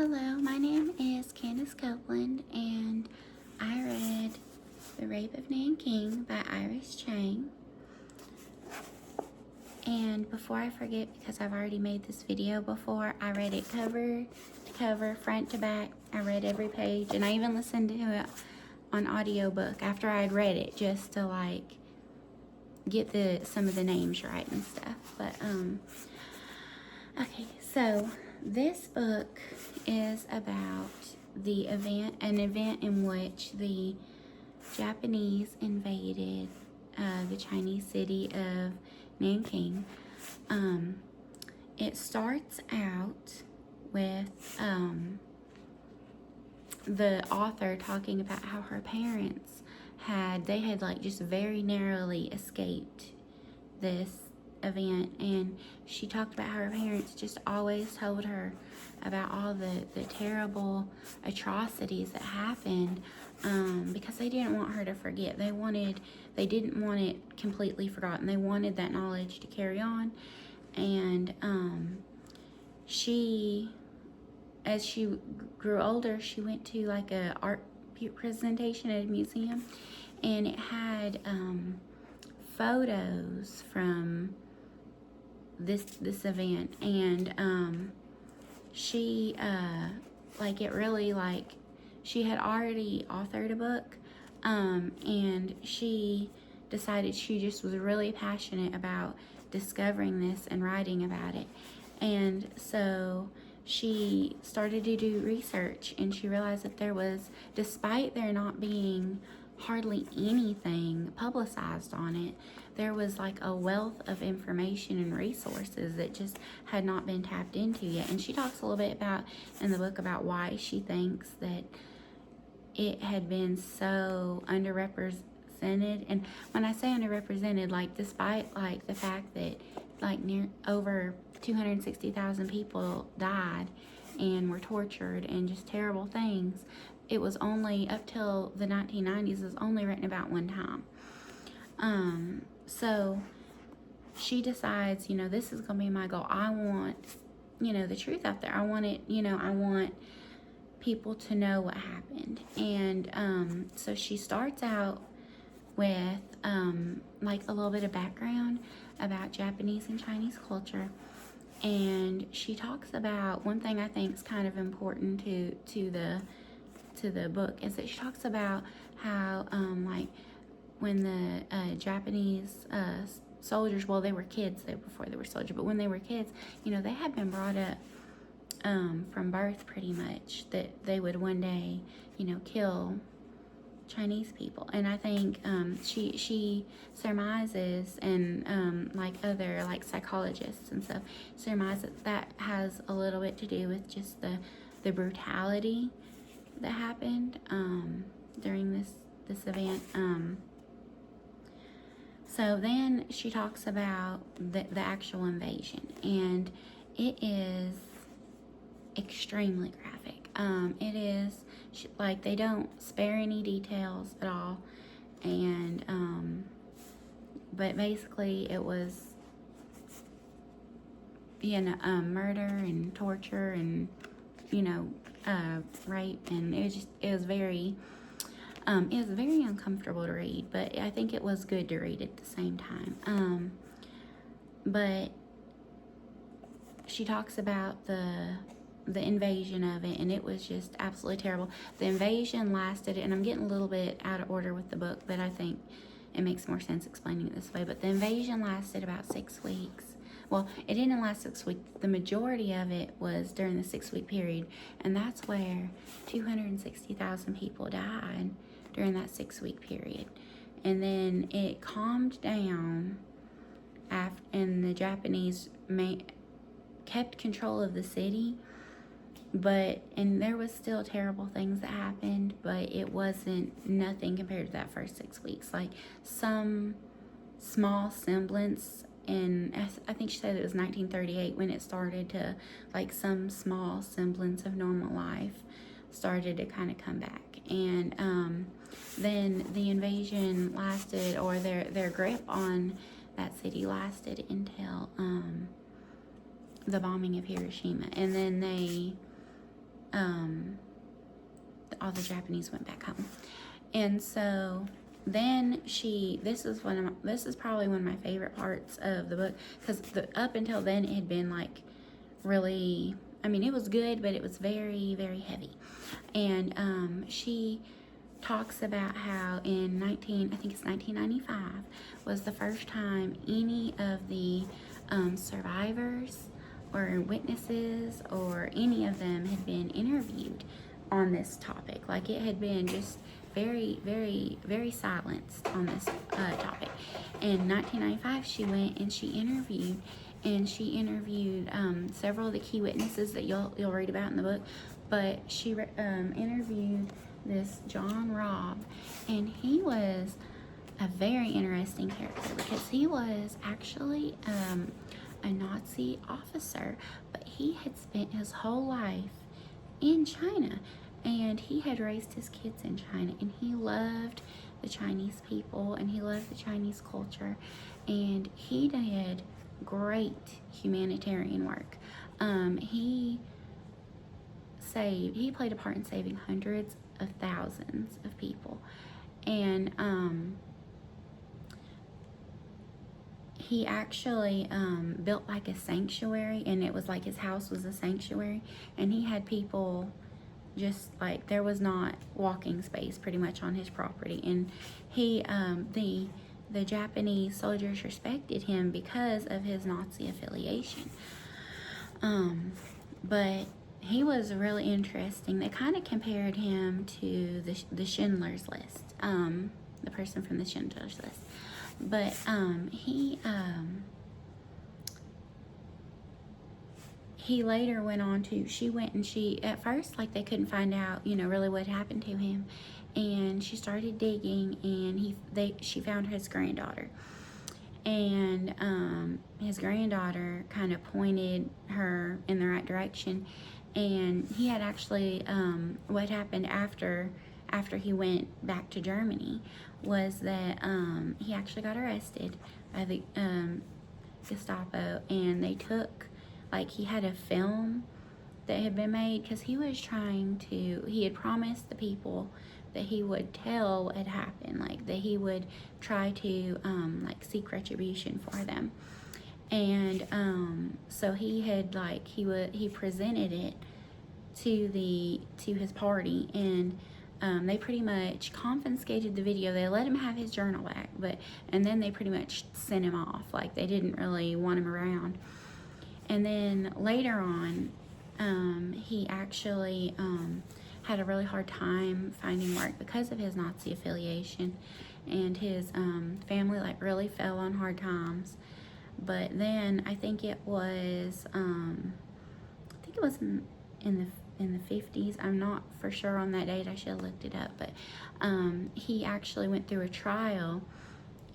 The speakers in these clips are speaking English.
Hello, my name is Candace Copeland, and I read The Rape of Nanking by Iris Chang. And before I forget, because I've already made this video before, I read it cover to cover, front to back. I read every page, and I even listened to it on audiobook after I'd read it, just to like get some of the names right and stuff. But okay, so this book is about an event in which the Japanese invaded the Chinese city of Nanking. It starts out with the author talking about how her parents had like just very narrowly escaped this event, and she talked about how her parents just always told her about all the terrible atrocities that happened, because they didn't want her to forget. They didn't want it completely forgotten. They wanted that knowledge to carry on. And as she grew older, she went to like a art presentation at a museum, and it had photos from this event, and she she had already authored a book, and she decided she just was really passionate about discovering this and writing about it. And so she started to do research, and she realized that there was, despite there not being hardly anything publicized on it, there was like a wealth of information and resources that just had not been tapped into yet. And she talks a little bit about in the book about why she thinks that it had been so underrepresented. And when I say underrepresented, like despite like the fact that like over 260,000 people died and were tortured and just terrible things, it was only up till the 1990s, it was only written about one time. So she decides, this is going to be my goal. I want, the truth out there. I want it, I want people to know what happened. And so she starts out with like a little bit of background about Japanese and Chinese culture. And she talks about one thing I think is kind of important to the book, is that she talks about how like when the Japanese soldiers, well, they were kids before they were soldiers, but when they were kids, they had been brought up from birth pretty much that they would one day kill Chinese people. And I think she surmises, and like other like psychologists and stuff surmise that has a little bit to do with just the brutality that happened during this event. So then she talks about the actual invasion, and it is extremely graphic. It is like they don't spare any details at all, and but basically it was murder and torture and rape, and it was very uncomfortable to read, but I think it was good to read at the same time. But she talks about the invasion of it, and it was just absolutely terrible. The invasion lasted, and I'm getting a little bit out of order with the book, but I think it makes more sense explaining it this way. But the invasion lasted about 6 weeks. Well, it didn't last 6 weeks. The majority of it was during the 6-week period, and that's where 260,000 people died during that 6-week period. And then it calmed down and the Japanese kept control of the city, and there was still terrible things that happened, but it wasn't nothing compared to that first 6 weeks. Like some small semblance, and I think she said it was 1938 when it started to, like, some small semblance of normal life started to kind of come back. And then the invasion lasted, or their grip on that city lasted until the bombing of Hiroshima. And then they all the Japanese went back home. And so then this is probably one of my favorite parts of the book, because up until then it had been like really, I mean, it was good, but it was very, very heavy. And she talks about how in I think it's 1995 was the first time any of the survivors or witnesses or any of them had been interviewed on this topic. Like, it had been just very, very, very silenced on this topic. In 1995, she went and she interviewed several of the key witnesses that you'll read about in the book. But she interviewed this John Robb, and he was a very interesting character because he was actually a Nazi officer, but he had spent his whole life in China, and he had raised his kids in China, and he loved the Chinese people, and he loved the Chinese culture, and he did great humanitarian work. He played a part in saving hundreds of thousands of people, and he actually built like a sanctuary, and it was like his house was a sanctuary, and he had people just like, there was not walking space pretty much on his property, and he the Japanese soldiers respected him because of his Nazi affiliation. But he was really interesting. They kind of compared him to the Schindler's List, the person from the Schindler's List. But he later went on to, at first, like, they couldn't find out, really what happened to him. And she started digging, and she found his granddaughter. And his granddaughter kind of pointed her in the right direction. And he had actually, what happened after he went back to Germany was that he actually got arrested by the Gestapo, and they took, like, he had a film that had been made, because he had promised the people that he would tell what had happened, like that he would try to seek retribution for them. And so he had he presented it to his party, and they pretty much confiscated the video. They let him have his journal back, and then they pretty much sent him off. Like, they didn't really want him around. And then later on, he actually had a really hard time finding work because of his Nazi affiliation, and his family really fell on hard times. But then I think it was in the 50s. I'm not for sure on that date. I should have looked it up. But he actually went through a trial,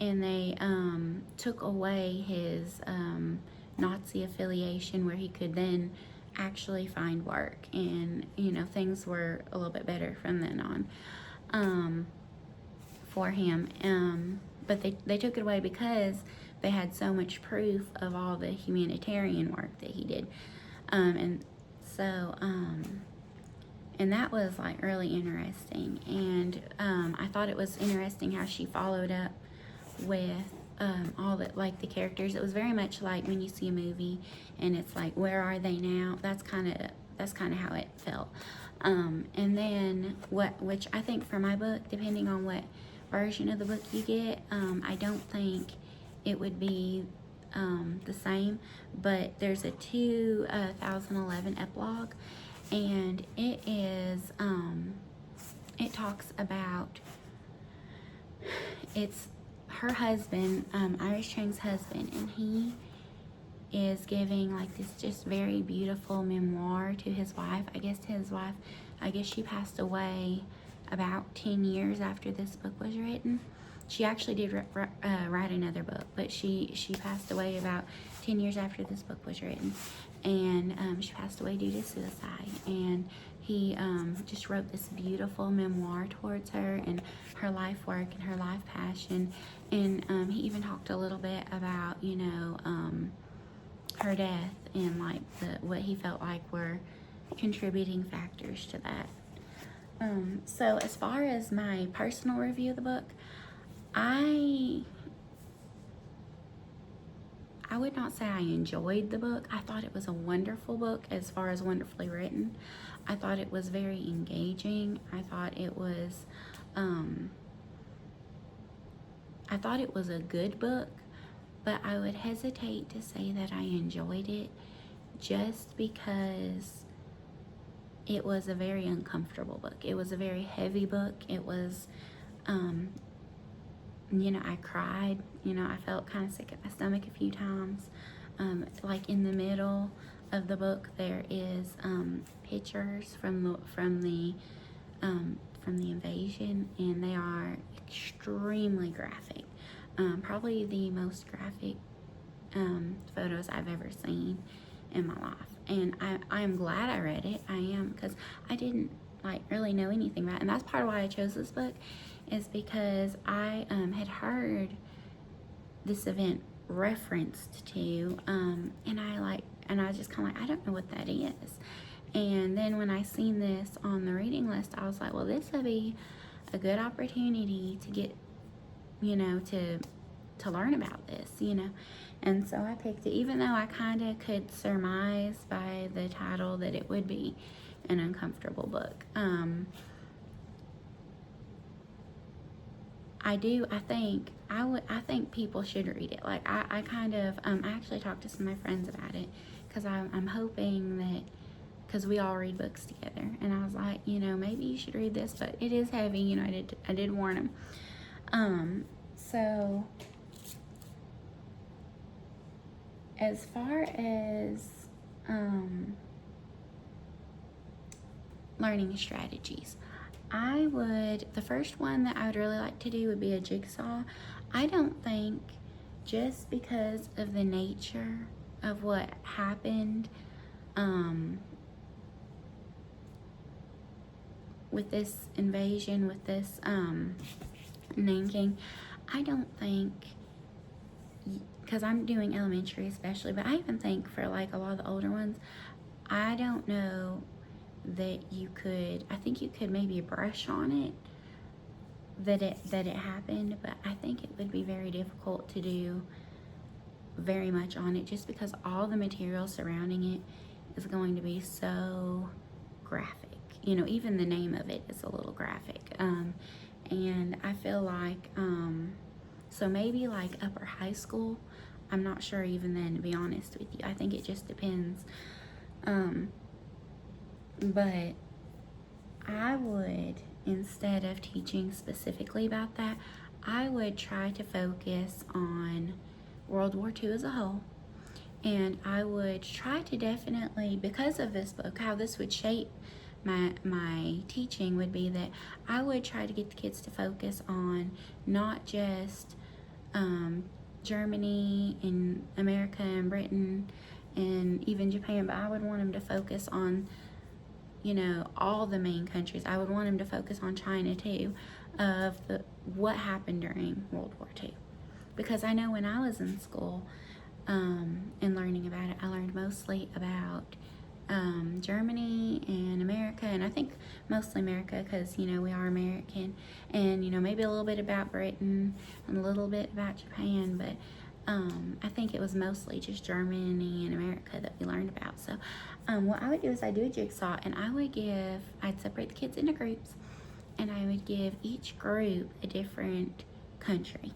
and they took away his Nazi affiliation, where he could then actually find work, and things were a little bit better from then on for him. But they took it away because they had so much proof of all the humanitarian work that he did, and so and that was really interesting. And I thought it was interesting how she followed up with all the characters. It was very much like when you see a movie and it's like, where are they now? That's kind of how it felt. And then which I think for my book, depending on what version of the book you get, I don't think it would be the same, but there's a 2011 epilogue, and it talks about, it's her husband, Iris Chang's husband, and he is giving this just very beautiful memoir to his wife. I guess she passed away about 10 years after this book was written. She actually did write another book, but she passed away about 10 years after this book was written, and she passed away due to suicide. And he just wrote this beautiful memoir towards her and her life work and her life passion. And he even talked a little bit about her death, and what he felt like were contributing factors to that. So as far as my personal review of the book, I would not say I enjoyed the book. I thought it was a wonderful book as far as wonderfully written. I thought it was very engaging. I thought it was a good book, but I would hesitate to say that I enjoyed it just because it was a very uncomfortable book. It was a very heavy book. It was, I cried. I felt kind of sick at my stomach a few times. Like in the middle of the book, there is pictures from the invasion, and they are extremely graphic. Probably the most graphic photos I've ever seen in my life. And I am glad I read it. I am, because I didn't really know anything about it. And that's part of why I chose this book, is because I had heard this event referenced to, and I just kind of I don't know what that is. And then when I seen this on the reading list, I was like, well, this would be a good opportunity to get, to learn about this, And so I picked it, even though I kind of could surmise by the title that it would be an uncomfortable book. I think people should read it. I actually talked to some of my friends about it, because I'm hoping that, because we all read books together, and I was like, maybe you should read this, but it is heavy. I did warn them. So as far as learning strategies, the first one that I would really like to do would be a jigsaw. I don't think, just because of the nature of what happened with this invasion, with this Nanking, I don't think, because I'm doing elementary especially, but I even think for a lot of the older ones, I don't know that I think you could maybe brush on it that it happened, but I think it would be very difficult to do very much on it, just because all the material surrounding it is going to be so graphic. Even the name of it is a little graphic. And I feel like, so maybe upper high school, I'm not sure even then, to be honest with you. I think it just depends. But I would, instead of teaching specifically about that, I would try to focus on World War II as a whole. And I would try to definitely, because of this book, how this would shape my teaching would be that I would try to get the kids to focus on not just Germany and America and Britain and even Japan, but I would want them to focus on all the main countries. I would want them to focus on China too, of what happened during World War II. Because I know when I was in school and learning about it, I learned mostly about Germany and America, and I think mostly America, because we are American, and maybe a little bit about Britain and a little bit about Japan, but I think it was mostly just Germany and America that we learned about. So what I would do is I'd do a jigsaw, and I'd separate the kids into groups, and I would give each group a different country,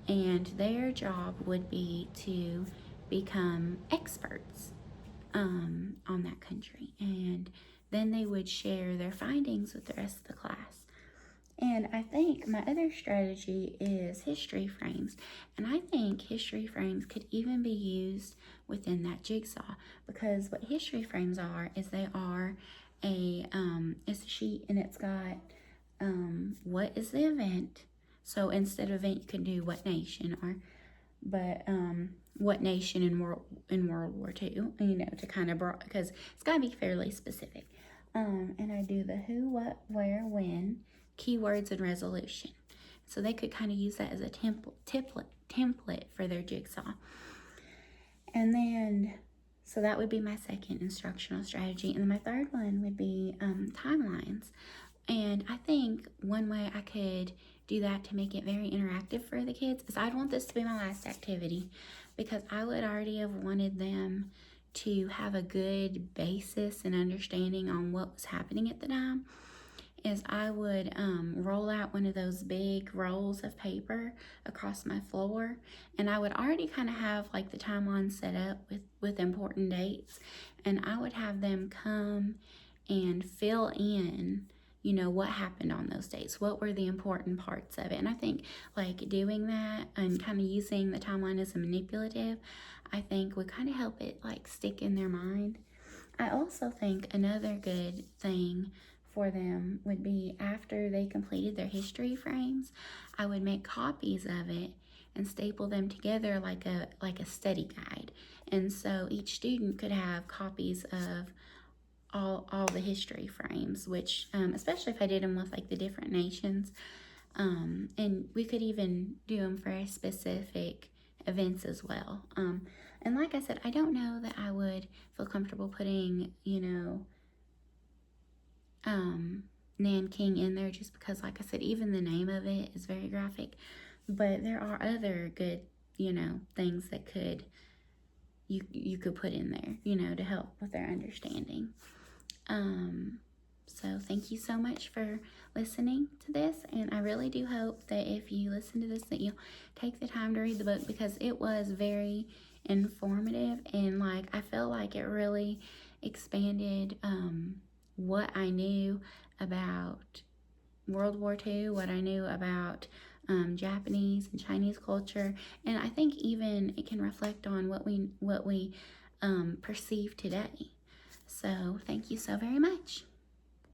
and their job would be to become experts on that country, and then they would share their findings with the rest of the class. And I think my other strategy is history frames, and I think history frames could even be used within that jigsaw, because what history frames are is they are it's a sheet, and it's got what is the event. So instead of event, you can do what nation, what nation in World War II, to kind of, because it's got to be fairly specific. And I do the who, what, where, when, keywords, and resolution. So they could kind of use that as a template for their jigsaw. And then So that would be my second instructional strategy. And then my third one would be timelines. And I think one way I could do that to make it very interactive for the kids is I'd want this to be my last activity, because I would already have wanted them to have a good basis and understanding on what was happening at the time. Is I would roll out one of those big rolls of paper across my floor, and I would already kind of have like the timeline set up with important dates, and I would have them come and fill in, you know, what happened on those dates, what were the important parts of it. And I think like doing that and kind of using the timeline as a manipulative, I think would kind of help it like stick in their mind. I also think another good thing for them would be, after they completed their history frames, I would make copies of it and staple them together like a study guide. And so each student could have copies of all the history frames, which especially if I did them with like the different nations, and we could even do them for specific events as well. And like I said, I don't know that I would feel comfortable putting, you know, Nanking in there, just because, like I said, even the name of it is very graphic. But there are other good, you know, things that you could put in there, you know, to help with their understanding. So thank you so much for listening to this, and I really do hope that if you listen to this that you'll take the time to read the book, because it was very informative, and like I feel like it really expanded what I knew about World War II, what I knew about Japanese and Chinese culture, and I think even it can reflect on what we perceive today. So thank you so very much.